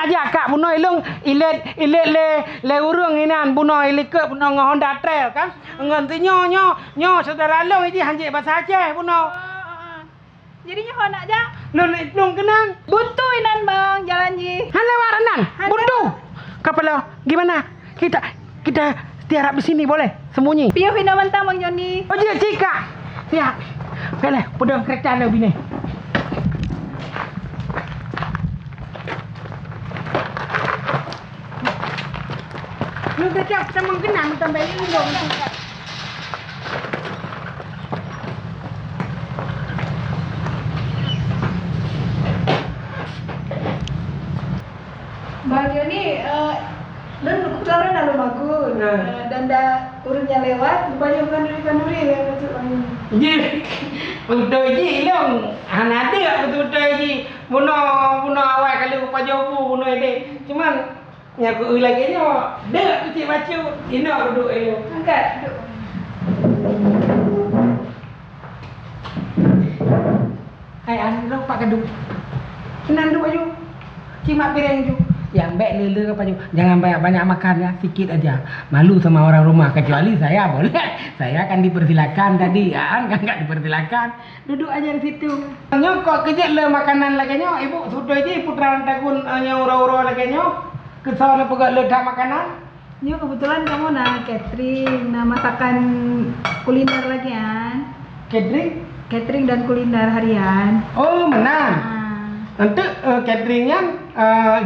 nak ajak kak punoi long ilet le urung inan punoi likep punoi ngah Honda Trail kan. Ngan tu nyo saudara long ini hanjek bahasa Aceh punoi. Jadinya kau nak jak? Long kenang. Buntu inan bang jalan ji. Han lewat renan. Buntu. Kepala gimana? Kita tiarap di sini boleh? Sembunyi. Piuh ina mentang bang Joni. Oh dia cika. Siap. Boleh, pedang kereta ada bini. Lu kecap sama kenang tambah ini dong. Bang Joni, dan kebetulan lalu bagus. Dan dah urutnya lewat, banyak kanduri lewat macam lain. Ji, betul ji long. Anak ada betul ji. Buno awal kali upa jauh buno ini. Cuman nyaku lagi nyo, dek tu cik baca. Ino duduk elok. Angkat, duduk. Hai an lo pak keduk. Kenan duduk aja. Cimak piring tu. Yang baik lele apa juga. Jangan banyak makan ya, sikit aja. Malu sama orang rumah, kecuali saya boleh. Saya akan dipersilakan tadi, kan enggak dipersilakan. Duduk aja di situ. Nyokok kejek le makanan lagi nyo, ibu sudah je putra takun nyo uro-uro lagi nyo. Kesana pegat ledak makanan. Nyo kebetulan kamu nak catering, nak masakan kuliner lagi kan? Catering? Catering dan kuliner harian. Oh, menang. Nanti cateringnya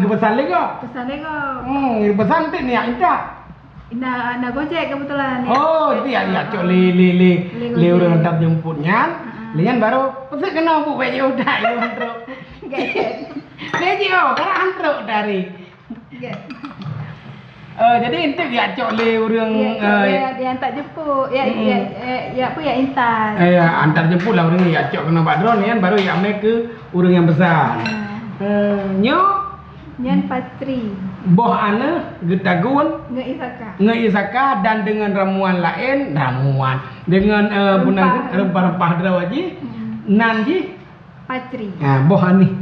gebesan lagi kok? Pesan lagi kok? Gebesan nanti ni yang indah. Nak gojek kebetulan. Oh, itu ya cok le orang hantar jemputnya. Lian baru pesan kena bu baju udah itu hantruk. Baju karena hantruk dari. Jadi itu ya cok le orang dia hantar jemput. Ya apa ya intan. Antar jemput lah orang ya cok kena badron ni kan baru ya ame ke orang yang besar. Nyan Patri. Boh ana getagun ngeisaka dan dengan ramuan dengan rempah-rempah drawaji nanji Patri. Nah, boh ani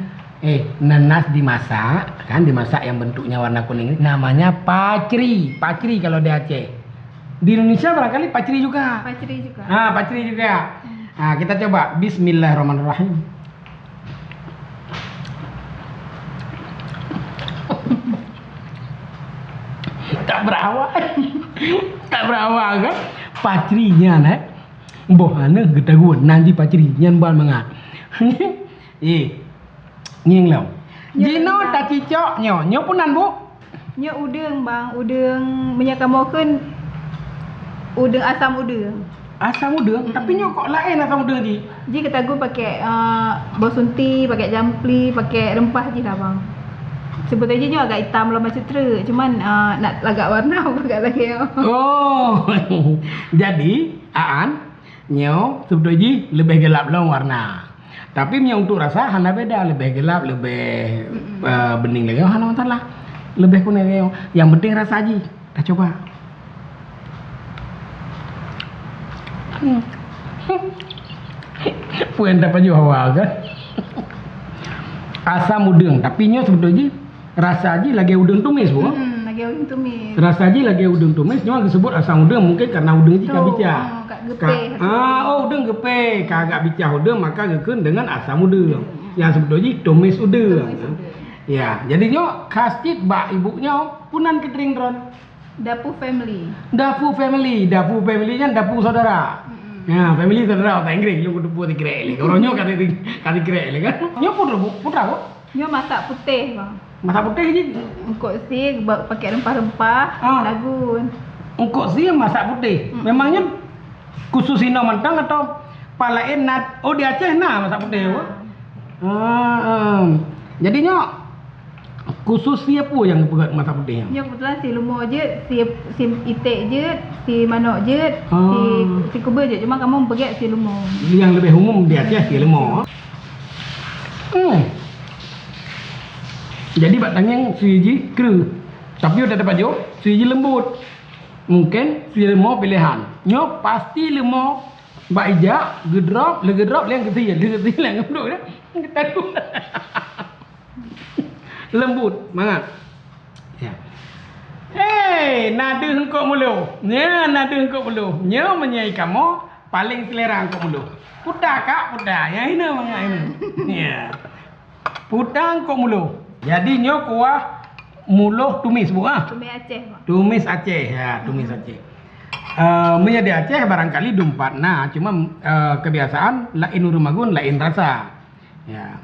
nanas dimasak yang bentuknya warna kuning ini namanya pacri kalau di Aceh. Di Indonesia barangkali pacri juga. Pacri juga. Nah, kita coba bismillahirrahmanirrahim. tak berawal kan pacrinya nak bohana getagun nanti pacri nyan bal mangat nying law jino tak cicok nyo punan bu nyo udeng bang menyakamokeun udeng asam udeng tapi nyo kok lain asam udeng ji ketagun pakai bawang sunti pakai jampli pakai rempah je lah bang. Sebetulnya nyo agak hitam lah macam tu, cuman nak agak warna agak lagi. Oh, jadi nyo sebetulnya lebih gelap lah warna. Tapi nyo untuk rasa hana beda, lebih gelap, lebih bening lagi. Hana masalah, lebih kuning lagi. Yang penting rasa aja. Kita coba. Puan dapat juga awal kan? Asam udang, tapi nyo sebetulnya rasa aja lagi udang tumis bu. Lagi udang tumis. Rasa aja lagi udang tumis, nyo disebut asam udang mungkin karena udang jika bica. Udang gepe, kagak bica udang maka gekun dengan asam udang. Yang sebetulnya tumis udang. Ya, jadi nyo khas cit bak ibu nyo punan catering dron. Dapu family nya dapu saudara. Ya, family saudara orang Inggris lu kudu putih krek. Kalau nyo kati krek kan. Nyo putra bu. Nyo masak putih bang. Masak putih je. Engkau si pakai rempah-rempah lagun. Engkau si yang masak putih. Memangnya khusus Ino mentang atau palain nat? Oh di Aceh nah masak putih bu. Jadinya khusus siapa yang pegat masak putih? Nyo kebetulan si lumo je, si itik je, si manok je, si kuba je. Cuma kamu pegat si lumo. Yang lebih umum di Aceh si lumo. Jadi batangnya suji kru, tapi udah dapat jo suji lembut. Mungkin suji lemah pilihan. Nyo pasti lemah. Mbak Ija gedrop yang ketiga yang duduk dah. Kita tu. lembut banget. Ya. Hei, nada hengkok mulu. Nya nada hengkok mulu. Nya menyai kamu paling selera hengkok mulu. Pudah kak, pudah. Yang ini mangga ini. Ya. Pudah hengkok mulu. Jadi nyo kuah muluh tumis bu ah. Tumis Aceh, Pak. Tumis Aceh ya, tumis Aceh. Menjadi Aceh barangkali dumpat. Nah, cuma kebiasaan lain urumagun, lain rasa. Ya.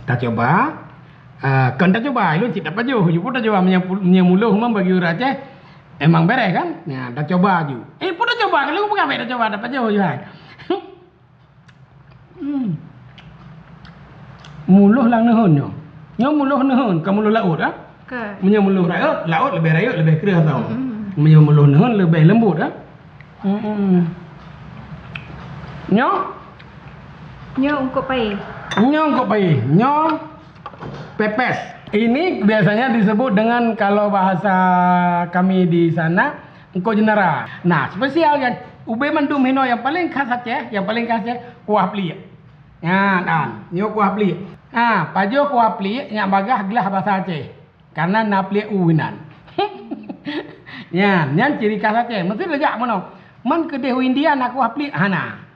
Kita coba. Kan kita coba, lu cik dapat jo. You pun dah coba menyamuluh memang bagi orang Aceh. Emang beres kan? Ya, dah coba ju. Pun dah coba. Kalau aku dah coba dapat jo ju. Muluh lang nehun nyo. Nyo muluh nehun, kamu muluh laut ah. Ke. Menyamuluh laut lebih rayut, lebih keras tau. Menyamuluh nehun lebih lembut ah. Nyo Nyo ungkop pai. Nyo kok pai, nyo pepes. Ini biasanya disebut dengan kalau bahasa kami di sana engko jenera. Nah, spesial kan ube mendum hino yang paling khas Aceh, yang paling khas Aceh kuah pli. Ya, dan nyo kuah pli. Pajo kuah pli nya bagah gelah bahasa Aceh. Karena na pli uwinan. Ya, nyan ciri khas Aceh. Mesti lejak mono. Man kedeh India nak kuah pli hana.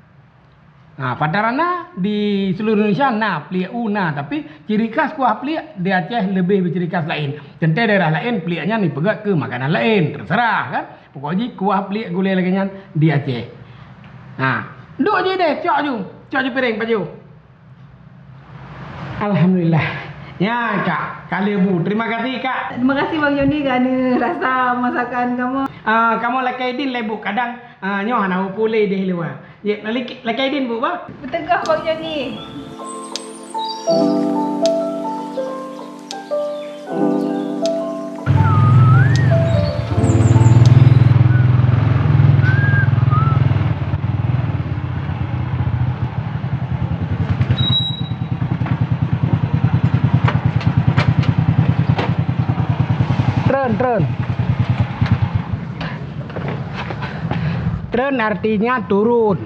Nah, padarana di seluruh Indonesia nah peliak una, tapi ciri khas kuah peliak di Aceh lebih berciri khas lain. Tentu daerah lain peliaknya nih pegat ke makanan lain, terserah kan. Pokoknya kuah peliak gulai lagi di Aceh. Nah, duk je deh, cok je piring baju. Alhamdulillah. Ya kak, kali bu, terima kasih kak. Terima kasih Bang Joni kerana rasa masakan kamu. Kamu lakaidin lah bu, kadang nyoh nak pulih deh luar. Ya, lakaidin bu ba? Betul kah Bang Joni? Tren artinya turun.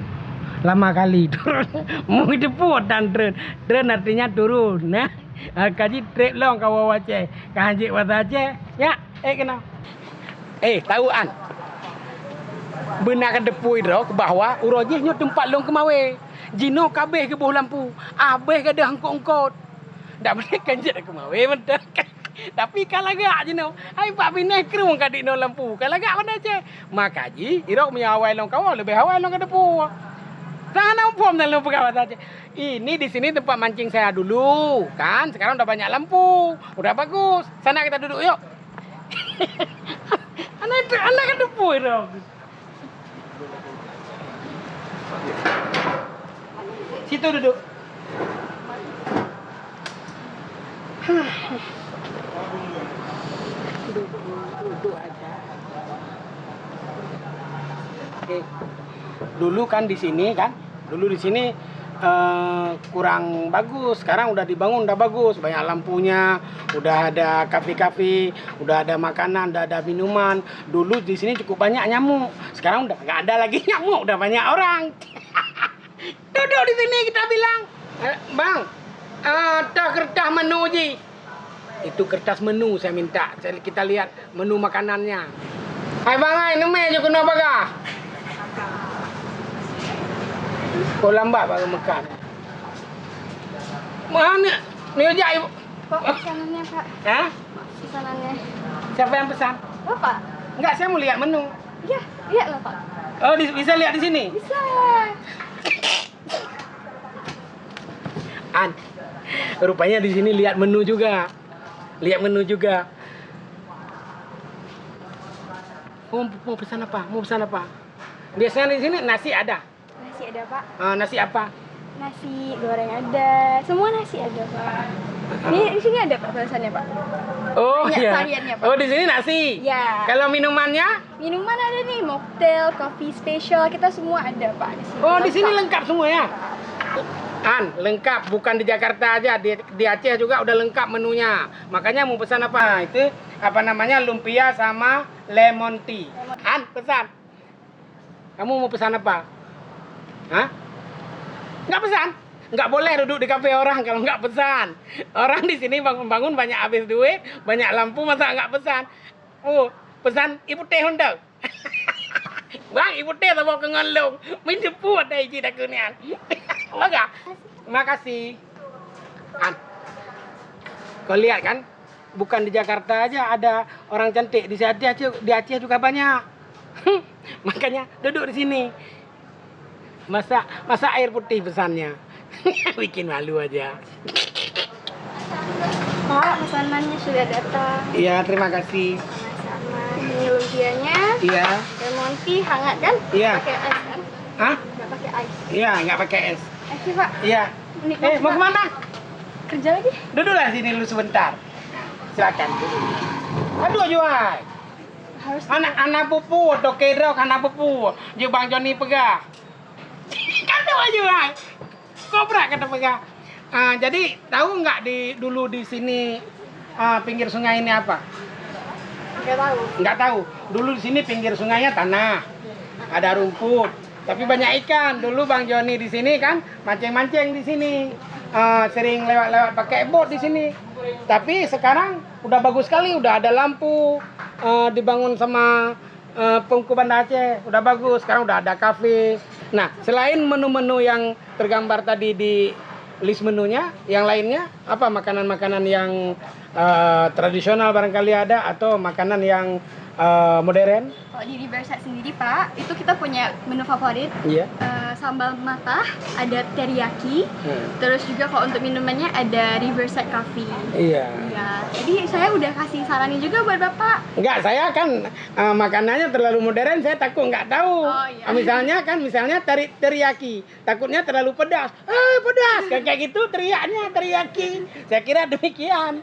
Lama kali turun. Mau depot dan tren. Tren artinya turun. Nah, kaji trip long kau Aceh. Kanjik bahasa Aceh. Ya, kena. Tahu an. Benar ke depui ro ke bawah, urojihnya tempat long kemawe. Jino kabeh ke bawah lampu. Abeh ke dah angkot-angkot. Dak boleh kanjik ke mawe betul. Tapi kalau gak je no, ai pak bine kerung kadik no lampu. Kalau gak mana je. Makaji irok punya awal long kawan lebih awal long kedepu. Tanah pom dalam pegawai saja. Ini di sini tempat mancing saya dulu, kan? Sekarang udah banyak lampu, udah bagus. Sana kita duduk yuk. anak kedepu irok. Situ duduk. Duduk aja. Oke. Dulu kan di sini kan, kurang bagus. Sekarang udah dibangun, udah bagus, banyak lampunya, udah ada kafe-kafe, udah ada makanan, udah ada minuman. Dulu di sini cukup banyak nyamuk. Sekarang udah nggak ada lagi nyamuk, udah banyak orang. Duduk di sini kita bilang, bang, ada kertas menu ji. Itu kertas menu saya minta. Kita lihat menu makanannya. Hai bang, hai neme je kena bagah. Kau lambat baru makan. Mana? Ni aja ibu. Pak, pesanannya Pak. Hah? Pesanannya. Siapa yang pesan? Bapak? Enggak, saya mau lihat menu. Iya, lihat lah Pak. Oh, bisa lihat di sini? Bisa. An. Rupanya di sini lihat menu juga. Mau pesan apa? Biasanya di sini nasi ada. Nasi ada Pak. Nasi apa? Nasi goreng ada. Semua nasi ada Pak. Ini di sini ada Pak tulisannya Pak. Oh Banyak iya. variannya, Pak. Oh di sini nasi. Ya. Kalau minumannya? Minuman ada nih, mocktail, coffee special, kita semua ada Pak di sini. Oh di sini lengkap semua ya. An, lengkap, bukan di Jakarta aja, di Aceh juga udah lengkap menunya. Makanya mau pesan apa? Itu apa namanya, lumpia sama lemon tea. An, pesan. Kamu mau pesan apa? Hah? Nggak pesan? nggak boleh duduk di kafe orang kalau nggak pesan. Orang di sini bangun-bangun banyak habis duit, banyak lampu, masa nggak pesan? Oh, pesan ibu teh untuk. Bang, ibu teh sama ke ngelong. Minum buat dari cita kunian. Baga. Makasih. An. Kau lihat kan? Bukan di Jakarta aja ada orang cantik, di Aceh juga banyak. Makanya duduk di sini. Masa air putih pesannya. Bikin malu aja. Pak, pesanannya sudah datang. Iya, terima kasih. Sama-sama. Ini lumpianya. Iya. Lemon tea hangat kan? Iya. Pakai ice kan? Hah? Nggak pakai ice. Iya, nggak pakai es. Sih, Pak. Iya. Nikmat, Mau Pak. kemana? Kerja lagi? Duduklah sini dulu sebentar. Silakan duduk. Aduh, Juai. Harus Anak pupu, dokedok anak pupu. Je Bang Joni pegah. Kata Juai. Kobra kata pegah. Jadi tahu nggak dulu di sini pinggir sungai ini apa? nggak tahu. Nggak tahu. Dulu di sini pinggir sungainya tanah, ada rumput, tapi banyak ikan. Dulu Bang Joni di sini kan mancing-mancing di sini, sering lewat-lewat pakai bot di sini. Tapi sekarang udah bagus sekali, udah ada lampu, dibangun sama Pemko Banda Aceh, udah bagus. Sekarang udah ada kafe. Nah, selain menu-menu yang tergambar tadi di list menunya, yang lainnya apa makanan-makanan yang tradisional barangkali ada atau makanan yang modern? Kalau di Riverside sendiri, Pak, itu kita punya menu favorit. Iya. Sambal matah, ada teriyaki. Terus juga kalau untuk minumannya ada Riverside Coffee. Iya. Ya, jadi saya udah kasih saranin juga buat Bapak. Enggak, saya kan makanannya terlalu modern, saya takut nggak tahu. Oh, iya. Misalnya teriyaki, takutnya terlalu pedas. Pedas, kayak gitu teriaknya teriyaki. Saya kira demikian.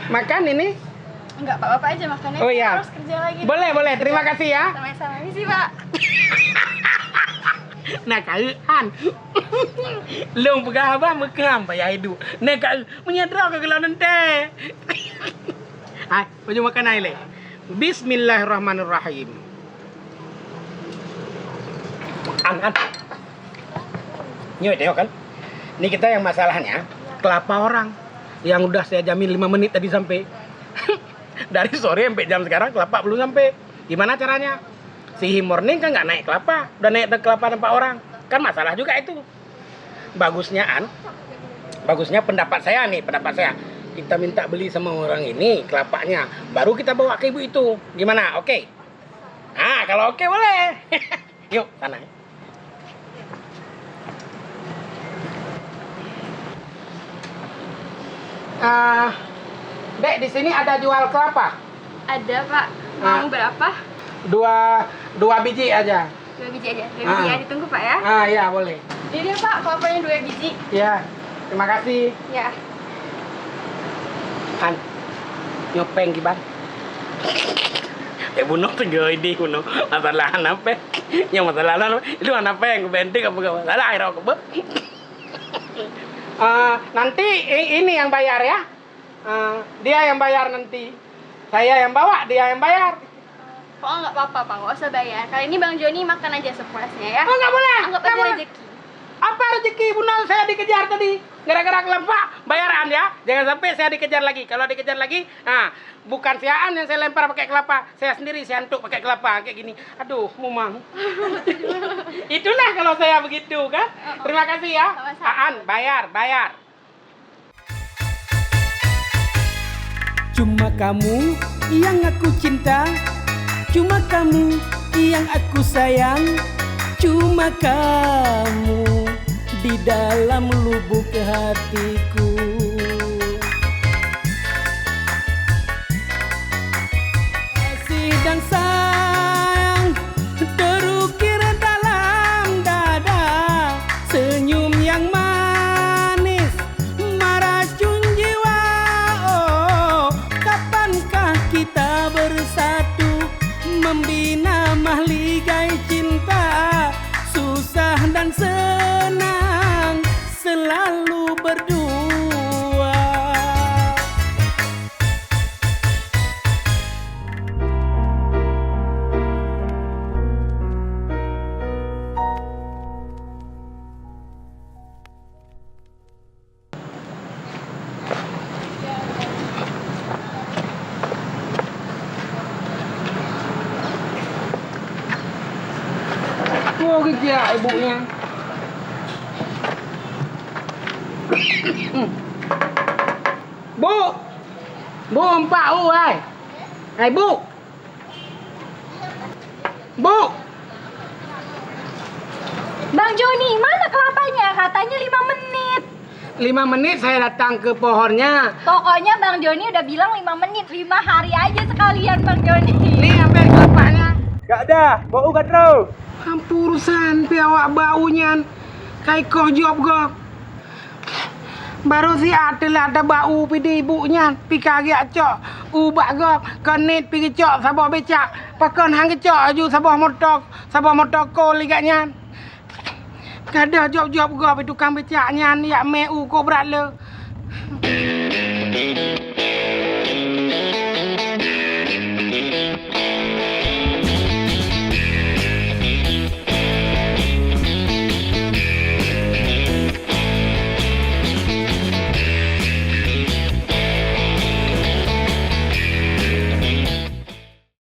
Makan ini? Enggak, Pak, Bapak aja makannya. Oh, iya. Harus kerja lagi. Boleh, terima kasih ya. Sama-sama. Misi, Pak. Nak kaian. Long pegah abang mekam payah hidup. Nak kai menyedra ke gelau nanti. Hai, baju makan air le. Bismillahirrahmanirrahim. An. Ni tengok kan. Ni kita yang masalahnya kelapa orang yang udah saya jamin 5 menit tadi sampai. Dari sore sampai jam sekarang kelapa belum sampai. Gimana caranya? Si morning kan nggak naik kelapa, udah naik kelapa tempat orang. Kan masalah juga itu. Bagusnya pendapat saya. Kita minta beli sama orang ini kelapanya, baru kita bawa ke ibu itu. Gimana? Oke? Kalau oke boleh. Yuk, sana. Dek, di sini ada jual kelapa. Ada, Pak. Mau berapa? Dua biji aja. 2 biji aja. 2 biji ya, ditunggu, Pak ya. Iya boleh. Ini dia, Pak, kelapanya 2 biji. Iya, terima kasih. Ya. Kan, nyopeng kiban. Bunuh tegak ini kuno. Masalah apa? Yang masalah itu apa yang kebentik apa masalah air aku. Nanti ini yang bayar ya. Dia yang bayar nanti. Saya yang bawa, dia yang bayar. Kok nggak apa-apa, Pak, nggak usah bayar. Kali ini Bang Joni makan aja sepuasnya ya. Oh, nggak boleh. Anggap Nggak aja boleh. rezeki. Apa rezeki Bunal? Saya dikejar tadi gara-gara kelapa. Bayaran ya. Jangan sampai saya dikejar lagi. Kalau dikejar lagi, bukan siaan yang saya lempar pakai kelapa. Saya sendiri saya antuk pakai kelapa kayak gini. Aduh, mumang. Itulah kalau saya begitu kan. Terima kasih ya. Sama-sama. Aan, bayar. Cuma kamu yang aku cinta, cuma kamu yang aku sayang, cuma kamu di dalam lubuk hatiku. Kasih dan sayang terukir dalam dada, senyum yang manis meracun jiwa. Oh, kapankah kita bersatu membina mahligai cinta, susah dan senang selalu berdua. kerja ibunya. Bu. Bu, empat u hai. Hai Bu. Bu. Bang Joni, mana kelapanya? Katanya 5 menit. 5 menit saya datang ke pohonnya. Pokoknya Bang Joni udah bilang 5 menit. 5 hari aja sekalian Bang Joni. Ni ambil kelapanya. Gak ada, bau gak tahu. Hampurusan pi awak baunya. Kai koh job gop. Baru si ada bau pi di ibunya. Pi kagi acok. Ubak gop. Kenit pi kecok sabah becak. Pakon hang kecok aju sabah motor ko liganya. Kada job gop itu kang becaknya ni yak me u ko berat le.